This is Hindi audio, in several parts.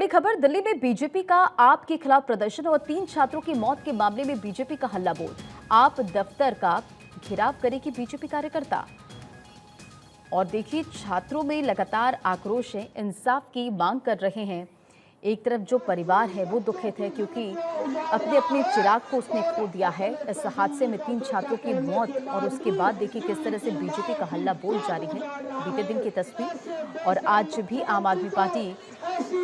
बड़ी खबर, दिल्ली में बीजेपी का आप के खिलाफ प्रदर्शन और 3 छात्रों की मौत के मामले में बीजेपी का हल्ला बोल। आप दफ्तर का घेराव करेगी बीजेपी कार्यकर्ता। और देखिए, छात्रों में लगातार आक्रोश है, इंसाफ की मांग कर रहे हैं। एक तरफ जो परिवार है वो दुखित है क्योंकि अपने अपने चिराग को उसने खो दिया है। इस हादसे में 3 छात्रों की मौत और उसके बाद देखिए किस तरह से बीजेपी का हल्ला बोल जारी है। बीते दिन की तस्वीर और आज भी आम आदमी पार्टी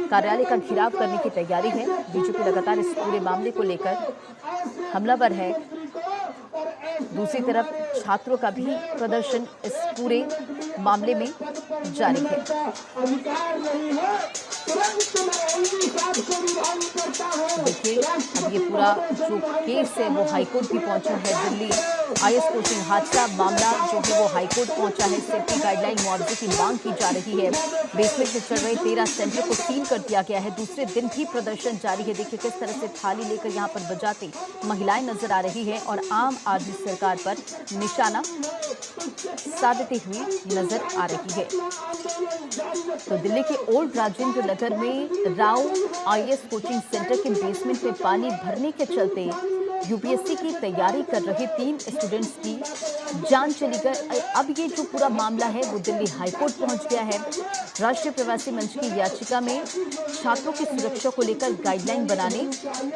कार्यालय का घेराव करने की तैयारी है। बीजेपी लगातार इस पूरे मामले को लेकर हमलावर है। दूसरी तरफ छात्रों का भी प्रदर्शन इस पूरे मामले में जारी है। देखिए, अब ये पूरा जो केस है वो हाईकोर्ट भी पहुंचा है। दिल्ली आईएएस कोचिंग हादसा मामला जो है वो हाईकोर्ट पहुंचा है। सेफ्टी गाइडलाइन मुआवजे की मांग की जा रही है। बेसमेंट में चल रहे 13 सेंटर को सील कर दिया गया है। दूसरे दिन भी प्रदर्शन जारी है। देखिए किस तरह से थाली लेकर यहाँ पर बजाती महिलाएं नजर आ रही है और आम आदमी सरकार पर निशाना साधती हुई नजर आ रही है। तो दिल्ली के ओल्ड राजेंद्र नगर में राव आईएएस कोचिंग सेंटर के बेसमेंट में पानी भरने के चलते यूपीएससी की तैयारी कर रहे 3 स्टूडेंट्स की जान चली गई। अब ये जो पूरा मामला है वो दिल्ली हाईकोर्ट पहुंच गया है। राष्ट्रीय प्रवासी मंच की याचिका में छात्रों की सुरक्षा को लेकर गाइडलाइन बनाने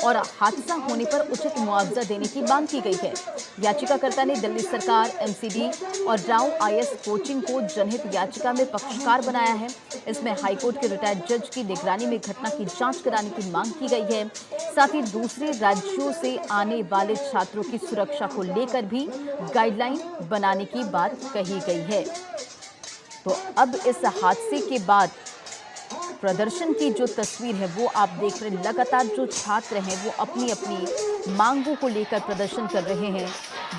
और हादसा होने पर उचित मुआवजा देने की मांग की गई है। याचिकाकर्ता ने दिल्ली सरकार, एमसीडी और राव आईएएस कोचिंग को जनहित याचिका में पक्षकार बनाया है। इसमें हाईकोर्ट के रिटायर्ड जज की निगरानी में घटना की जांच कराने की मांग की गई है। साथ ही दूसरे राज्यों से आने वाले छात्रों की सुरक्षा को लेकर भी गाइडलाइन बनाने की बात कही गई है। तो अब इस हादसे के बाद प्रदर्शन की जो तस्वीर है वो आप देख रहे हैं। लगातार जो छात्र हैं वो अपनी अपनी मांगों को लेकर प्रदर्शन कर रहे हैं।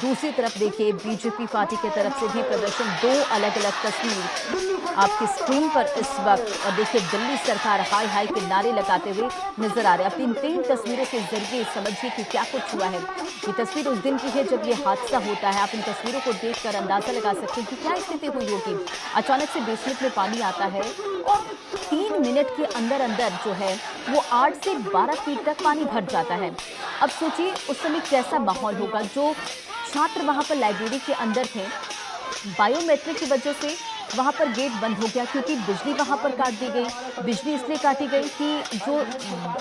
दूसरी तरफ देखिए, बीजेपी पार्टी की तरफ से भी प्रदर्शन, 2 अलग अलग तस्वीर आपकी स्क्रीन पर इस वक्त। और देखिए, दिल्ली सरकार हाय हाय के नारे लगाते हुए नजर आ रहे हैं। अब इन 3 तस्वीरों के जरिए समझिए कि क्या कुछ हुआ है। ये तस्वीर उस दिन की है जब ये हादसा होता है। आप इन तस्वीरों को देखकर अंदाजा लगा सकते हैं कि क्या स्थिति हुई होगी। अचानक से बेसमेंट में पानी आता है और 3 मिनट के अंदर अंदर जो है वो 8 से 12 फीट तक पानी भर जाता है। अब सोचिए उस समय कैसा माहौल होगा। जो छात्र वहां पर लाइब्रेरी के अंदर थे, बायोमेट्रिक की वजह से वहां पर गेट बंद हो गया क्योंकि बिजली वहां पर काट दी गई। बिजली इसलिए काटी गई कि जो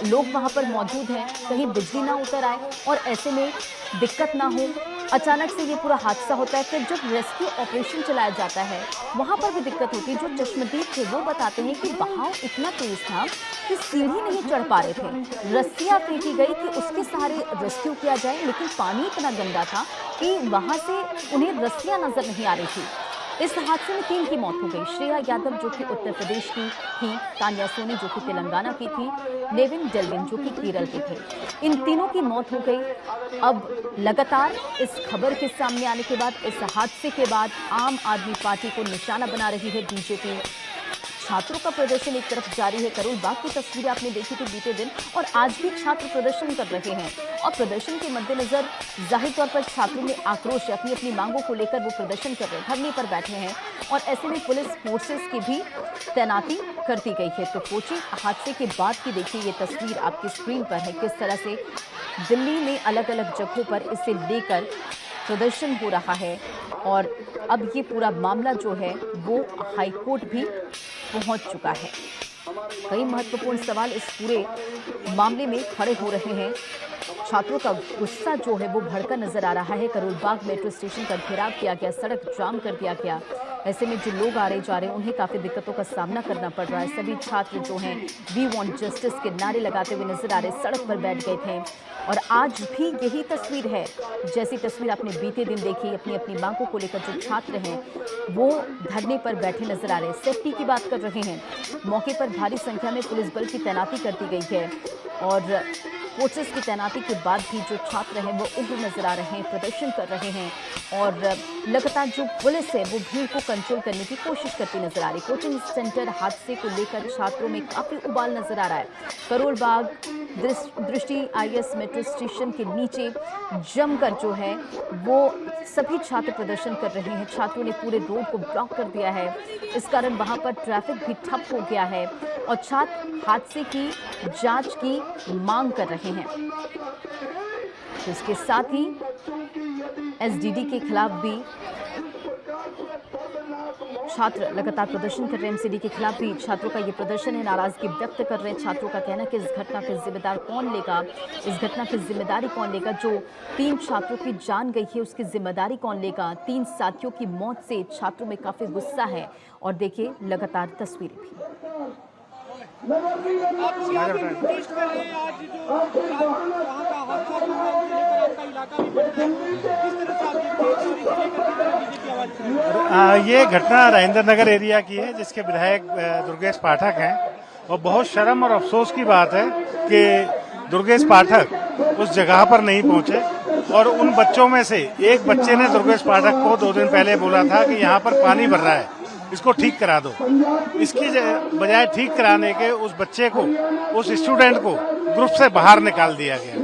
लोग वहां पर मौजूद हैं कहीं बिजली ना उतर आए और ऐसे में दिक्कत ना हो। अचानक से ये पूरा हादसा होता है। फिर जब रेस्क्यू ऑपरेशन चलाया जाता है वहां पर भी दिक्कत होती है। जो चश्मदीद थे वो बताते हैं कि बहाव इतना तेज था कि सीढ़ी नहीं चढ़ पा रहे थे। रस्सियां फेंकी गई कि उसके सहारे रेस्क्यू किया जाए, लेकिन पानी इतना गंदा था कि वहां से उन्हें रस्सियां नजर नहीं आ रही थी। इस हादसे में 3 की मौत हो गई। श्रेया यादव जो कि उत्तर प्रदेश की थी, तान्या सोनी जो कि तेलंगाना की थी, नेविन डेल्विन जो कि केरल के थे। इन तीनों की मौत हो गई। अब लगातार इस खबर के सामने आने के बाद, इस हादसे के बाद आम आदमी पार्टी को निशाना बना रही है बीजेपी। छात्रों का प्रदर्शन एक तरफ जारी है। करोल बाग की तस्वीरें आपने देखी थी बीते दिन, और आज भी छात्र प्रदर्शन कर रहे हैं। और प्रदर्शन के मद्देनजर जाहिर तौर पर छात्रों में आक्रोश है। अपनी अपनी मांगों को लेकर वो प्रदर्शन कर रहे हैं, धरने पर बैठे हैं। और ऐसे में पुलिस फोर्सेस की भी तैनाती कर दी गई है। तो कोचिंग हादसे के बाद की देखिए ये तस्वीर आपकी स्क्रीन पर है, किस तरह से दिल्ली में अलग अलग जगहों पर इसे लेकर प्रदर्शन हो रहा है। और अब ये पूरा मामला जो है वो हाईकोर्ट भी पहुंच चुका है। कई महत्वपूर्ण सवाल इस पूरे मामले में खड़े हो रहे हैं। छात्रों का गुस्सा जो है वो भड़का नजर आ रहा है। करोल बाग मेट्रो स्टेशन का घेराव किया गया, सड़क जाम कर दिया गया। ऐसे में जो लोग आ रहे जा रहे हैं उन्हें काफी दिक्कतों का सामना करना पड़ रहा है। सभी छात्र जो हैं वी वांट जस्टिस के नारे लगाते हुए नजर आ रहे, सड़क पर बैठ गए थे। और आज भी यही तस्वीर है जैसी तस्वीर आपने बीते दिन देखी। अपनी अपनी मांगों को लेकर जो छात्र हैं वो धरने पर बैठे नजर आ रहे हैं, सेफ्टी की बात कर रहे हैं। मौके पर भारी संख्या में पुलिस बल की तैनाती कर दी गई है और फोर्सेस की तैनाती के बाद भी जो छात्र हैं वो उग्र नजर आ रहे हैं, प्रदर्शन कर रहे हैं और लगातार जो पुलिस है वो भीड़ को कंट्रोल करने की कोशिश करती नजर आ रही। कोचिंग सेंटर हादसे को लेकर छात्रों में काफी उबाल नजर आ रहा है। करोल बाग दृष्टि IS मेट्रो स्टेशन के नीचे जमकर जो है वो सभी छात्र प्रदर्शन कर रहे हैं। छात्रों ने पूरे रोड को ब्लॉक कर दिया है, इस कारण वहां पर ट्रैफिक भी ठप हो गया है और छात्र हादसे की जांच की मांग कर रहे हैं। तो इसके साथ ही SDD के खिलाफ भी छात्र लगातार प्रदर्शन कर रहे हैं। MCD के खिलाफ भी छात्रों का ये प्रदर्शन है, नाराजगी व्यक्त कर रहे हैं। छात्रों का कहना है कि इस घटना के जिम्मेदार कौन लेगा, इस घटना की जिम्मेदारी कौन लेगा, जो 3 छात्रों की जान गई है उसकी जिम्मेदारी कौन लेगा। 3 साथियों की मौत से छात्रों में काफी गुस्सा है और देखिए लगातार तस्वीरें भी। ये घटना राजेंद्र नगर एरिया की है, जिसके विधायक दुर्गेश पाठक हैं और बहुत शर्म और अफसोस की बात है कि दुर्गेश पाठक उस जगह पर नहीं पहुंचे और उन बच्चों में से एक बच्चे ने दुर्गेश पाठक को 2 दिन पहले बोला था कि यहाँ पर पानी भर रहा है, इसको ठीक करा दो। इसकी बजाय ठीक कराने के उस बच्चे को, उस स्टूडेंट को ग्रुप से बाहर निकाल दिया गया।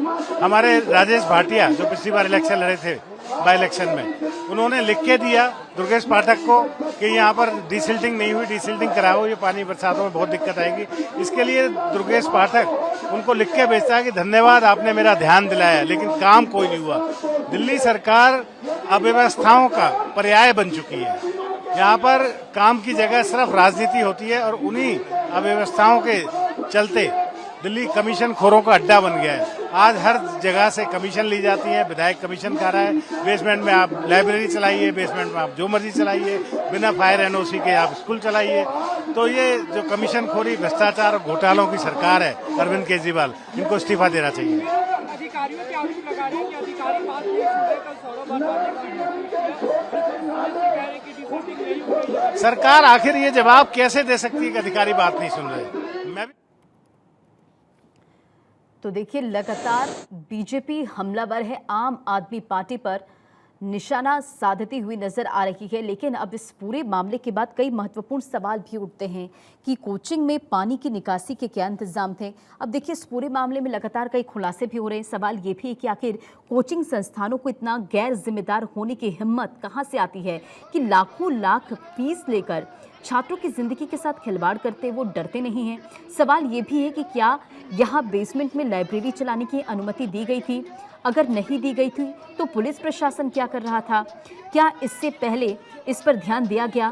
हमारे राजेश भाटिया जो पिछली बार इलेक्शन लड़े थे बाई इलेक्शन में, उन्होंने लिख के दिया दुर्गेश पाठक को कि यहाँ पर डिसिल्टिंग नहीं हुई, डिसिल्टिंग कराओ, ये पानी बरसातों में बहुत दिक्कत आएगी। इसके लिए दुर्गेश पाठक उनको लिख के भेजता है कि धन्यवाद, आपने मेरा ध्यान दिलाया, लेकिन काम कोई नहीं हुआ। दिल्ली सरकार अव्यवस्थाओं का पर्याय बन चुकी है। यहाँ पर काम की जगह सिर्फ राजनीति होती है और उन्हीं अव्यवस्थाओं के चलते दिल्ली कमीशन खोरों का अड्डा बन गया है। आज हर जगह से कमीशन ली जाती है, विधायक कमीशन खा रहा है। बेसमेंट में आप लाइब्रेरी चलाइए, बेसमेंट में आप जो मर्जी चलाइए, बिना फायर NOC के आप स्कूल चलाइए। तो ये जो कमीशन खोरी, भ्रष्टाचार और घोटालों की सरकार है अरविंद केजरीवाल, इनको इस्तीफा देना चाहिए। अधिकारियों के आरोप लगा रहे हैं कि अधिकारी बात नहीं सुन रहे। कल सौरभ सरकार आखिर ये जवाब कैसे दे सकती है कि अधिकारी बात नहीं सुन रहे। मैं तो देखिए लगातार बीजेपी हमलावर है, आम आदमी पार्टी पर निशाना साधती हुई नजर आ रही है। लेकिन अब इस पूरे मामले के बाद कई महत्वपूर्ण सवाल भी उठते हैं कि कोचिंग में पानी की निकासी के क्या इंतजाम थे। अब देखिए इस पूरे मामले में लगातार कई खुलासे भी हो रहे हैं। सवाल ये भी है कि आखिर कोचिंग संस्थानों को इतना गैर जिम्मेदार होने की हिम्मत कहां से आती है कि लाखों लाख फीस लेकर छात्रों की जिंदगी के साथ खिलवाड़ करते वो डरते नहीं हैं। सवाल ये भी है कि क्या यहाँ बेसमेंट में लाइब्रेरी चलाने की अनुमति दी गई थी? अगर नहीं दी गई थी तो पुलिस प्रशासन क्या कर रहा था? क्या इससे पहले इस पर ध्यान दिया गया?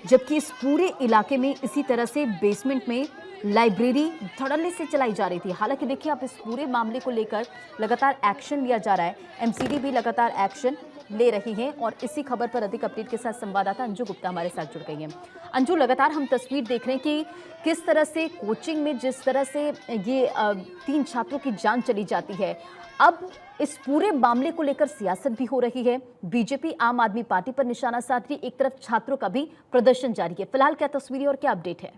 जबकि इस पूरे इलाके में इसी तरह से बेसमेंट में लाइब्रेरी धड़ल्ले से चलाई जा रही थी। हालांकि देखिए अब इस पूरे मामले को लेकर लगातार एक्शन लिया जा रहा है। MCD भी लगातार एक्शन ले रही हैं और इसी खबर पर अधिक अपडेट के साथ संवाददाता अंजू गुप्ता हमारे साथ जुड़ गई हैं। अंजू, लगातार हम तस्वीर देख रहे हैं कि किस तरह से कोचिंग में जिस तरह से ये 3 छात्रों की जान चली जाती है, अब इस पूरे मामले को लेकर सियासत भी हो रही है। बीजेपी आम आदमी पार्टी पर निशाना साध रही, एक तरफ छात्रों का भी प्रदर्शन जारी है। फिलहाल क्या तस्वीरें और क्या अपडेट है?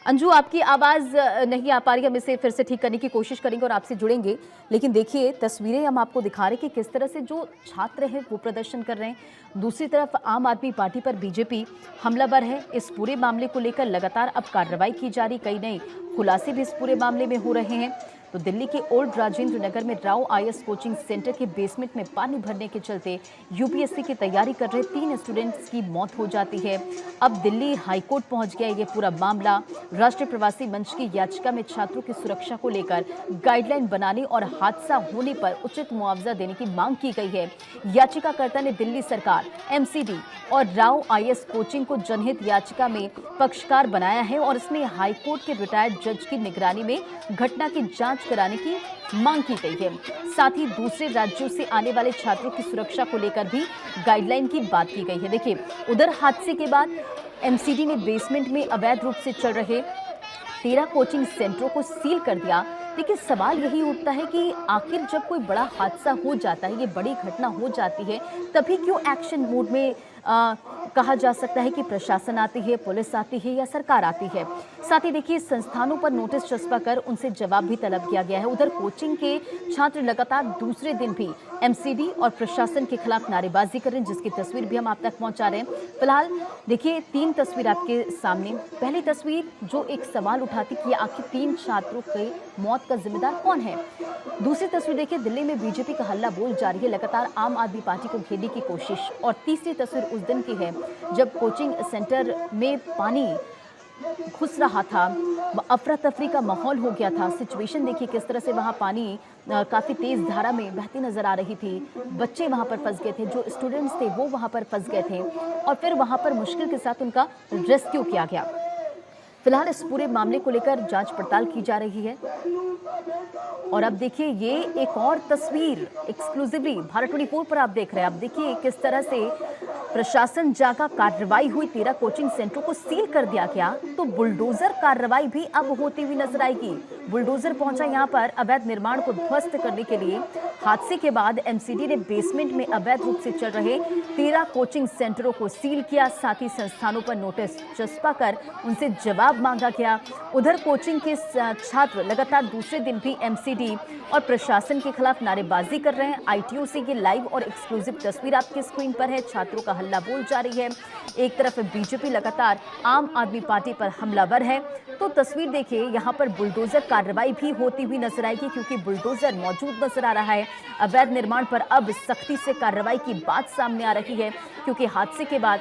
अंजू, आपकी आवाज नहीं आ पा रही, हम इसे फिर से ठीक करने की कोशिश करेंगे और आपसे जुड़ेंगे। लेकिन देखिए तस्वीरें हम आपको दिखा रहे हैं कि किस तरह से जो छात्र हैं वो प्रदर्शन कर रहे हैं, दूसरी तरफ आम आदमी पार्टी पर बीजेपी हमलावर है। इस पूरे मामले को लेकर लगातार अब कार्रवाई की जा रही, कई नए खुलासे भी इस पूरे मामले में हो रहे हैं। तो दिल्ली के ओल्ड राजेंद्र नगर में राव IS कोचिंग सेंटर के बेसमेंट में पानी भरने के चलते UPSC की तैयारी कर रहे 3 स्टूडेंट्स की मौत हो जाती है। अब दिल्ली हाईकोर्ट पहुंच गया ये पूरा मामला। राष्ट्रीय प्रवासी मंच की याचिका में छात्रों की सुरक्षा को लेकर गाइडलाइन बनाने और हादसा होने पर उचित मुआवजा देने की मांग की गई है। याचिकाकर्ता ने दिल्ली सरकार, MCD और राव IS कोचिंग को जनहित याचिका में पक्षकार बनाया है और इसमें हाईकोर्ट के रिटायर्ड जज की निगरानी में घटना की जांच कराने की मांग की गई है। साथ ही दूसरे राज्यों से आने वाले छात्रों की सुरक्षा को लेकर भी गाइडलाइन की बात की गई है। देखिए उधर हादसे के बाद MCD ने बेसमेंट में अवैध रूप से चल रहे 13 कोचिंग सेंटरों को सील कर दिया। देखिए, सवाल यही उठता है कि आखिर जब कोई बड़ा हादसा हो जाता है, ये बड़ी घटना हो जाती है, तभी क्यों एक्शन मोड में कहा जा सकता है कि प्रशासन आती है, पुलिस आती है या सरकार आती है। साथ ही देखिए, संस्थानों पर नोटिस चस्पा कर उनसे जवाब भी तलब किया गया है। उधर कोचिंग के छात्र लगातार दूसरे दिन भी एमसीडी और प्रशासन के खिलाफ नारेबाजी कर रहे हैं, जिसकी तस्वीर भी हम आप तक पहुंचा रहे हैं। फिलहाल देखिए, 3 तस्वीर आपके सामने। पहली तस्वीर जो एक सवाल उठाती कि आखिर 3 छात्रों की मौत का जिम्मेदार कौन है। दूसरी तस्वीर देखिए, दिल्ली में बीजेपी का हल्ला बोल जारी है, लगातार आम आदमी पार्टी को घेरने की कोशिश। और तीसरी तस्वीर उस दिन की है जब कोचिंग सेंटर में पानी घुस रहा था, अफरा तफरी का माहौल हो गया था। सिचुएशन देखिए किस तरह से वहाँ पानी काफ़ी तेज़ धारा में बहती नजर आ रही थी। बच्चे वहाँ पर फंस गए थे, जो स्टूडेंट्स थे वो वहाँ पर फंस गए थे और फिर वहाँ पर मुश्किल के साथ उनका रेस्क्यू किया गया। फिलहाल इस पूरे मामले को लेकर जांच पड़ताल की जा रही है। और अब देखिए, ये एक और तस्वीर एक्सक्लूसिवली भारत 24 पर आप देख रहे हैं। अब देखिए किस तरह से प्रशासन जागा, कार्रवाई हुई, 13 कोचिंग सेंटरों को सील कर दिया गया। तो बुलडोजर कार्रवाई भी अब होती हुई नजर आएगी। बुलडोजर पहुंचा यहां पर अवैध निर्माण को ध्वस्त करने के लिए। हादसे के बाद एमसीडी ने बेसमेंट में अवैध रूप से चल रहे 13 कोचिंग सेंटरों को सील किया। साथ ही संस्थानों पर नोटिस चस्पा कर उनसे जवाब मांगा गया। उधर कोचिंग के छात्र लगातार दूसरे दिन भी एमसीडी और प्रशासन के खिलाफ नारेबाजी कर रहे हैं। आईटीओ से ये लाइव और एक्सक्लूसिव तस्वीर आपकी स्क्रीन पर है। छात्रों का हल्ला बोल जारी है। एक तरफ बीजेपी लगातार आम आदमी पार्टी पर हमलावर है, तो तस्वीर देखिए, यहाँ पर बुलडोजर कार्रवाई भी होती हुई नजर आएगी, क्योंकि बुलडोजर मौजूद नजर आ रहा है। अवैध निर्माण पर अब सख्ती से कार्रवाई की बात सामने आ रही है, क्योंकि हादसे के बाद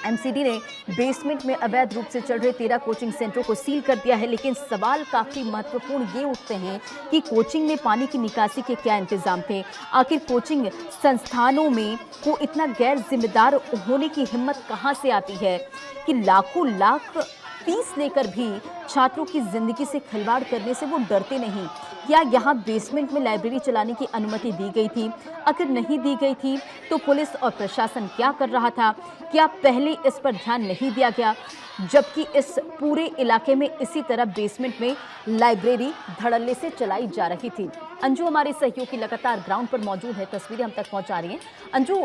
एमसीडी ने बेसमेंट में अवैध रूप से चल रहे 13 कोचिंग सेंटरों को सील कर दिया है। लेकिन सवाल काफी महत्वपूर्ण ये उठते हैं कि कोचिंग में पानी की निकासी के क्या इंतजाम थे। आखिर कोचिंग संस्थानों में को इतना गैर जिम्मेदार होने की हिम्मत कहां से आती है कि लाखों लाख फीस लेकर भी छात्रों की जिंदगी से खिलवाड़ करने से वो डरते नहीं। क्या यहाँ बेसमेंट में लाइब्रेरी चलाने की अनुमति दी गई थी? अगर नहीं दी गई थी तो पुलिस और प्रशासन क्या कर रहा था? क्या पहले इस पर ध्यान नहीं दिया गया, जबकि इस पूरे इलाके में इसी तरह बेसमेंट में लाइब्रेरी धड़ल्ले से चलाई जा रही थी? अंजू हमारी सहयोगी लगातार ग्राउंड पर मौजूद है, तस्वीरें हम तक पहुंचा रही हैं। अंजू,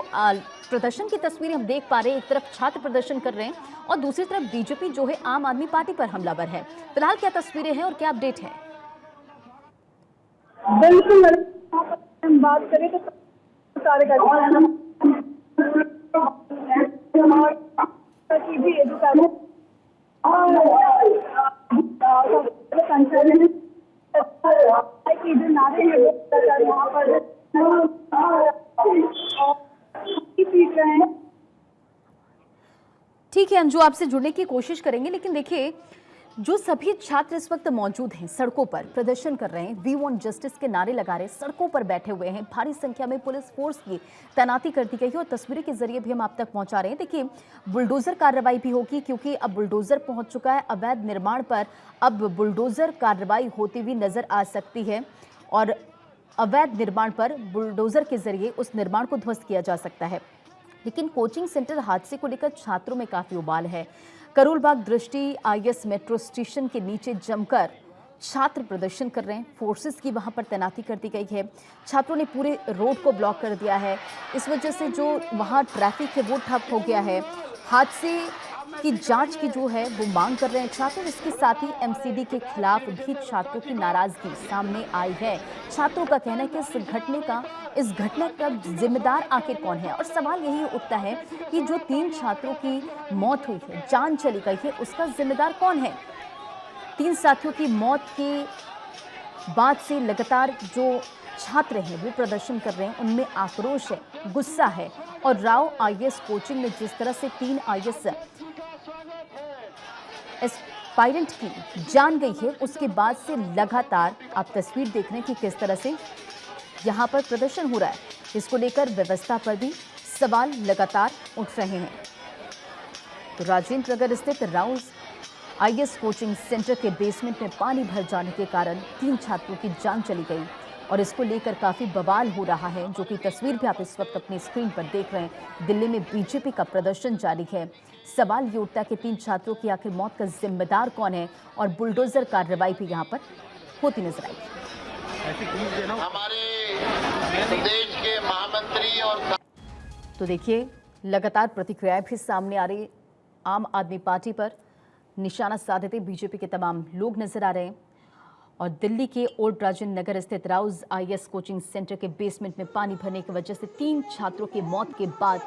प्रदर्शन की तस्वीरें हम देख पा रहे हैं। एक तरफ छात्र प्रदर्शन कर रहे हैं और दूसरी तरफ बीजेपी जो है आम आदमी पार्टी पर हमलावर है। फिलहाल क्या तस्वीरें हैं और क्या अपडेट है? बिल्कुल, हम बात करें तो सारे की भी जो नारे हैं यहाँ पर पीट रहे हैं। ठीक है अंजू, आपसे जुड़ने की कोशिश करेंगे, लेकिन देखिए, जो सभी छात्र इस वक्त मौजूद हैं, सड़कों पर प्रदर्शन कर रहे हैं, वी वांट जस्टिस के नारे लगा रहे हैं, सड़कों पर बैठे हुए हैं, भारी संख्या में पुलिस फोर्स की तैनाती कर दी गई है और तस्वीरें के जरिए भी हम आप तक पहुंचा रहे हैं। देखिए, बुलडोजर कार्रवाई भी होगी, क्योंकि अब बुलडोजर पहुंच चुका है। अवैध निर्माण पर अब बुलडोजर कार्रवाई होती हुई नजर आ सकती है और अवैध निर्माण पर बुलडोजर के जरिए उस निर्माण को ध्वस्त किया जा सकता है। लेकिन कोचिंग सेंटर हादसे को लेकर छात्रों में काफी उबाल है। करोलबाग दृष्टि आईएस मेट्रो स्टेशन के नीचे जमकर छात्र प्रदर्शन कर रहे हैं। फोर्सेस की वहां पर तैनाती कर दी गई है। छात्रों ने पूरे रोड को ब्लॉक कर दिया है। इस वजह से जो वहां ट्रैफिक है वो ठप हो गया है। हादसे की जांच की जो है वो मांग कर रहे हैं छात्र। इसके साथ ही एमसीडी के खिलाफ भी छात्रों की नाराजगी सामने आई है। छात्रों का कहना है कि इस घटना का जिम्मेदार आखिर कौन है, और सवाल यही उठता है कि जो 3 छात्रों की मौत हुई है, जान चली गई है, उसका जिम्मेदार कौन है। 3 साथियों की मौत के बाद से लगातार जो छात्र हैं वो प्रदर्शन कर रहे हैं, उनमें आक्रोश है, गुस्सा है। और राव आईएएस कोचिंग में जिस तरह से 3 आईएएस एस्पायरेंट की जान गई है, उसके बाद से लगातार आप तस्वीर देख रहे हैं कि किस तरह से यहाँ पर प्रदर्शन हो रहा है। इसको लेकर व्यवस्था पर भी सवाल लगातार उठ रहे हैं। तो राजेंद्र नगर स्थित राव आईएएस कोचिंग सेंटर के बेसमेंट में पानी भर जाने के कारण 3 छात्रों की जान चली गई और इसको लेकर काफी बवाल हो रहा है, जो कि तस्वीर भी आप इस वक्त अपनी स्क्रीन पर देख रहे हैं। दिल्ली में बीजेपी का प्रदर्शन जारी है। सवाल ये उठता है कि 3 छात्रों की आखिर मौत का जिम्मेदार कौन है और बुलडोजर कार्रवाई भी यहाँ पर होती नजर आई। हमारे देश के महामंत्री और तो देखिए, लगातार प्रतिक्रियाएं भी सामने आ रही। आम आदमी पार्टी पर निशाना साधते बीजेपी के तमाम लोग नजर आ रहे हैं और दिल्ली के ओल्ड राजेंद्र नगर स्थित राउज आईएएस कोचिंग सेंटर के बेसमेंट में पानी भरने की वजह से 3 छात्रों की मौत के बाद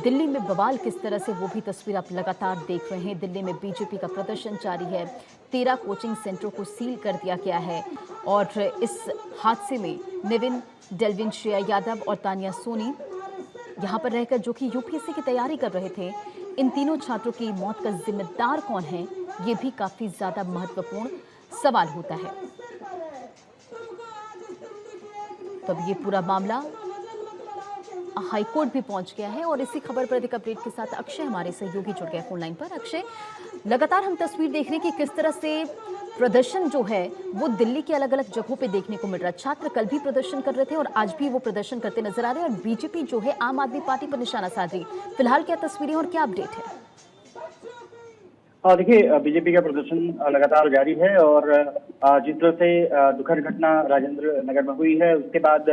दिल्ली में बवाल किस तरह से, वो भी तस्वीर आप लगातार देख रहे हैं। दिल्ली में बीजेपी का प्रदर्शन जारी है। 13 कोचिंग सेंटरों को सील कर दिया गया है और इस हादसे में निविन, डेल्विन, श्रेया यादव और तानिया सोनी यहाँ पर रहकर जो कि यूपीएससी की तैयारी कर रहे थे, इन तीनों छात्रों की मौत का जिम्मेदार कौन है, ये भी काफी ज्यादा महत्वपूर्ण सवाल होता है। तो अब ये पूरा मामला हाईकोर्ट भी पहुंच गया है और इसी खबर पर अधिक अपडेट के साथ अक्षय हमारे सहयोगी जुड़ गए फोन लाइन पर। अक्षय, लगातार हम तस्वीर देख रहे हैं कि किस तरह से प्रदर्शन जो है वो दिल्ली के अलग अलग जगहों पे देखने को मिल रहा है। छात्र कल भी प्रदर्शन कर रहे थे और आज भी वो प्रदर्शन करते नजर आ रहे हैं और बीजेपी जो है आम आदमी पार्टी पर निशाना साध रही। फिलहाल क्या तस्वीरें और क्या अपडेट है? देखिए, बीजेपी का प्रदर्शन लगातार जारी है और जिस तरह से दुखद घटना राजेंद्र नगर में हुई है, उसके बाद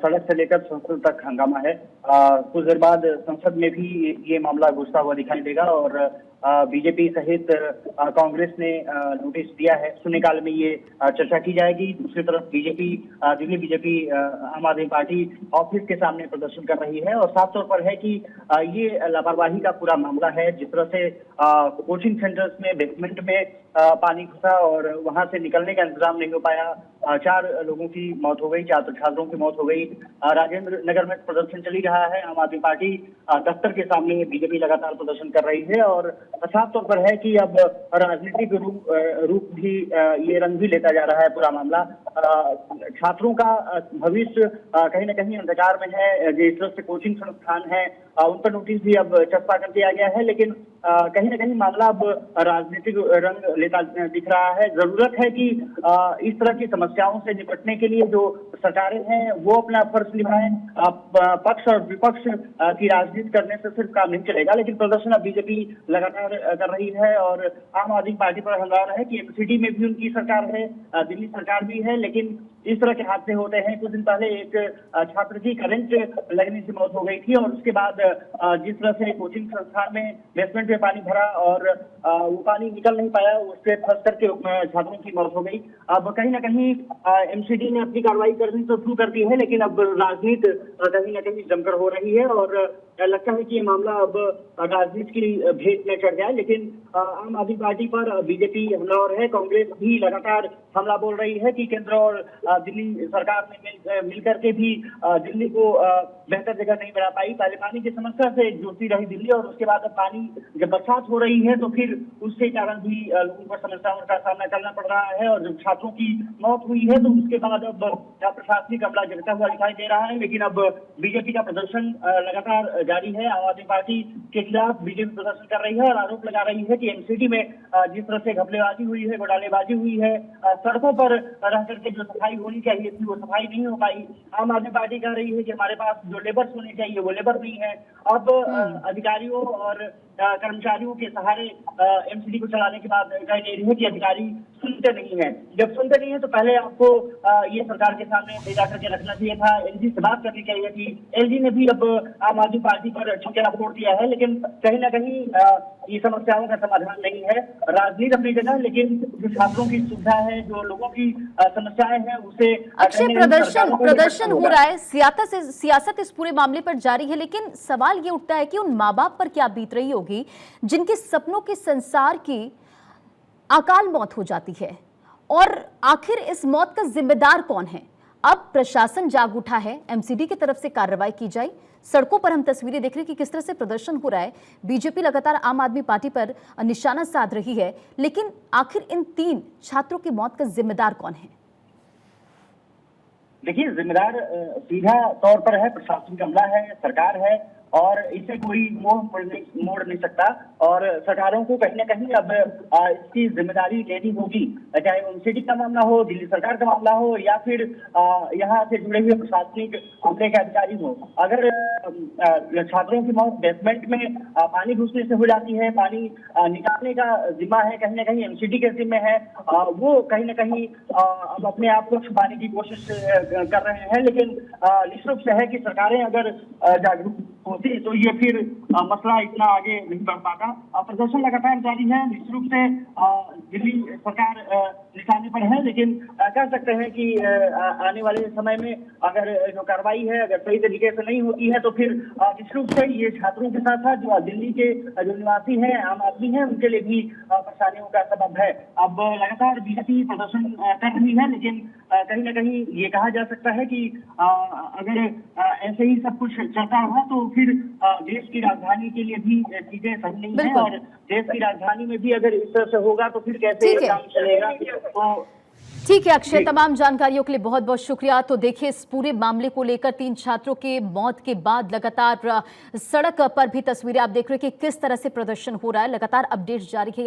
सड़क से लेकर संसद तक हंगामा है। कुछ देर बाद संसद में भी ये मामला घुसता हुआ दिखाई देगा और बीजेपी सहित कांग्रेस ने नोटिस दिया है। शून्यकाल में ये चर्चा की जाएगी। दूसरी तरफ दिल्ली बीजेपी आम आदमी पार्टी ऑफिस के सामने प्रदर्शन कर रही है और साफ तौर पर है कि ये लापरवाही का पूरा मामला है। जिस तरह से कोचिंग सेंटर्स में बेसमेंट में पानी घुसा और वहां से निकलने का इंतजाम नहीं हो पाया, 4 लोगों की मौत हो गई, 4 छात्रों की मौत हो गई। राजेंद्र नगर में प्रदर्शन चल ही रहा है। आम आदमी पार्टी दफ्तर के सामने बीजेपी लगातार प्रदर्शन कर रही है और साफ तौर पर है कि अब राजनीतिक रूप भी ये रंग भी लेता जा रहा है पूरा मामला। छात्रों का भविष्य कहीं न कहीं अंधकार में है। जिस तरह से कोचिंग संस्थान है उन पर नोटिस भी अब चस्पा कर दिया गया है, लेकिन कहीं न कहीं मामला अब राजनीतिक रंग लेता दिख रहा है। जरूरत है कि इस तरह की समस्याओं से निपटने के लिए जो सरकारें हैं वो अपना फर्ज निभाएं। पक्ष और विपक्ष की राजनीति करने से सिर्फ काम नहीं चलेगा, लेकिन प्रदर्शन अब बीजेपी लगातार कर रही है और आम आदमी पार्टी पर हमला है कि एमसीडी में भी उनकी सरकार है, दिल्ली सरकार भी है, लेकिन इस तरह के हादसे होते हैं। कुछ दिन पहले एक छात्र की करंट लगने से मौत हो गई थी और उसके बाद जिस तरह से कोचिंग संस्थान में बेसमेंट में पानी भरा और वो पानी निकल नहीं पाया, उससे फंस करके छात्रों की मौत हो गई। अब कहीं ना कहीं एमसीडी ने अपनी कार्रवाई करनी तो शुरू कर दी है, लेकिन अब राजनीति कहीं ना कहीं जमकर हो रही है और लगता है कि ये मामला अब राजनीति की भेंट में चढ़ जाए। लेकिन आम आदमी पार्टी पर बीजेपी हमलावर है। कांग्रेस भी लगातार हमला बोल रही है कि केंद्र और दिल्ली सरकार ने मिलकर के भी दिल्ली को बेहतर जगह नहीं बना पाई। पहले पानी की समस्या से जूझती रही दिल्ली और उसके बाद अब पानी जब बरसात हो रही है तो फिर उसके कारण भी लोगों को समस्याओं का सामना करना पड़ रहा है और जब छात्रों की मौत हुई है तो उसके बाद अब प्रशासनिक हमला गिरता हुआ दिखाई दे रहा है। लेकिन अब बीजेपी का प्रदर्शन लगातार जारी है। आम आदमी पार्टी के खिलाफ बीजेपी प्रदर्शन कर रही है और आरोप लगा रही है कि एमसीडी में जिस तरह से घपलेबाजी हुई है, घोटालेबाजी हुई है, सड़कों पर रह करके जो सफाई होनी चाहिए थी वो सफाई नहीं हो पाई। आम आदमी पार्टी कह रही है कि हमारे पास जो लेबर्स होने चाहिए वो लेबर नहीं है। अब अधिकारियों और कर्मचारियों के सहारे एमसीडी को चलाने के बाद कह दे रही है कि अधिकारी सुनते नहीं है। जब सुनते नहीं है तो पहले आपको ये सरकार के सामने ले जाकर के रखना चाहिए था, एलजी से बात करनी चाहिए थी। एलजी ने भी अब आम आदमी पार्टी पर ठिकाना फोड़ दिया है, लेकिन कहीं ना कहीं ये समस्याओं का समाधान नहीं है। राजनीति अपनी जगह, लेकिन जो छात्रों की सुविधा है, जो लोगों की समस्याएं हैं उसे अक्षय, प्रदर्शन हो रहा है, सियासत इस पूरे मामले पर जारी है, लेकिन सवाल ये उठता है कि उन माँ बाप पर क्या बीत रही होगी जिनके सपनों के संसार की अकाल मौत हो जाती है और आखिर इस मौत का जिम्मेदार कौन है? अब प्रशासन जाग उठा है, एमसीडी की तरफ से कार्रवाई की जाए। सड़कों पर हम तस्वीरें देख रहे हैं कि किस तरह से प्रदर्शन हो रहा है। बीजेपी लगातार आम आदमी पार्टी पर निशाना साध रही है, लेकिन आखिर इन 3 छात्रों की मौत का जिम्मेदार कौन है? देखिए, जिम्मेदार सीधा तौर पर है प्रशासन का हमला है, सरकार है। और इसे कोई मोड़ नहीं सकता। और सरकारों को कहीं ना कहीं अब इसकी जिम्मेदारी लेनी होगी, चाहे यूनिवर्सिटी का मामला हो, दिल्ली सरकार का मामला हो, या फिर यहाँ से जुड़े हुए प्रशासनिक अमले के अधिकारी हो। अगर छात्रों की मौत बेसमेंट में पानी घुसने से हो जाती है, पानी निकालने का जिम्मा है कहीं ना कहीं यूनिवर्सिटी के जिम्मे है, वो कहीं ना कहीं अब अपने आप को छुपाने की कोशिश कर रहे हैं। लेकिन निश्चित रूप से है कि सरकारें अगर जागरूक होती तो ये फिर मसला इतना आगे नहीं बढ़ पाता। प्रदर्शन लगातार जारी है, निश्चित रूप से दिल्ली सरकार निशाने पर है, लेकिन कह सकते हैं कि आने वाले समय में अगर जो कार्रवाई है अगर सही तरीके से नहीं होती है तो फिर निश्चित रूप से ये छात्रों के साथ साथ जो दिल्ली के जो निवासी हैं, आम आदमी हैं, उनके लिए भी परेशानियों का सबब है। अब लगातार बीजेपी प्रदर्शन कर रही है, लेकिन कहीं ना कहीं ये कहा जा सकता है कि अगर ऐसे ही सब कुछ चलता रहा तो फिर देश की राजधानी के लिए भी चीजें सही नहीं है, और देश की राजधानी में भी अगर इस तरह से होगा तो फिर कैसे काम चलेगा। तो ठीक है अक्षय, तमाम जानकारियों के लिए बहुत बहुत शुक्रिया। तो देखिए, इस पूरे मामले को लेकर 3 छात्रों के मौत के बाद लगातार सड़क पर भी तस्वीरें आप देख रहे हैं कि किस तरह से प्रदर्शन हो रहा है, लगातार अपडेट्स जारी है।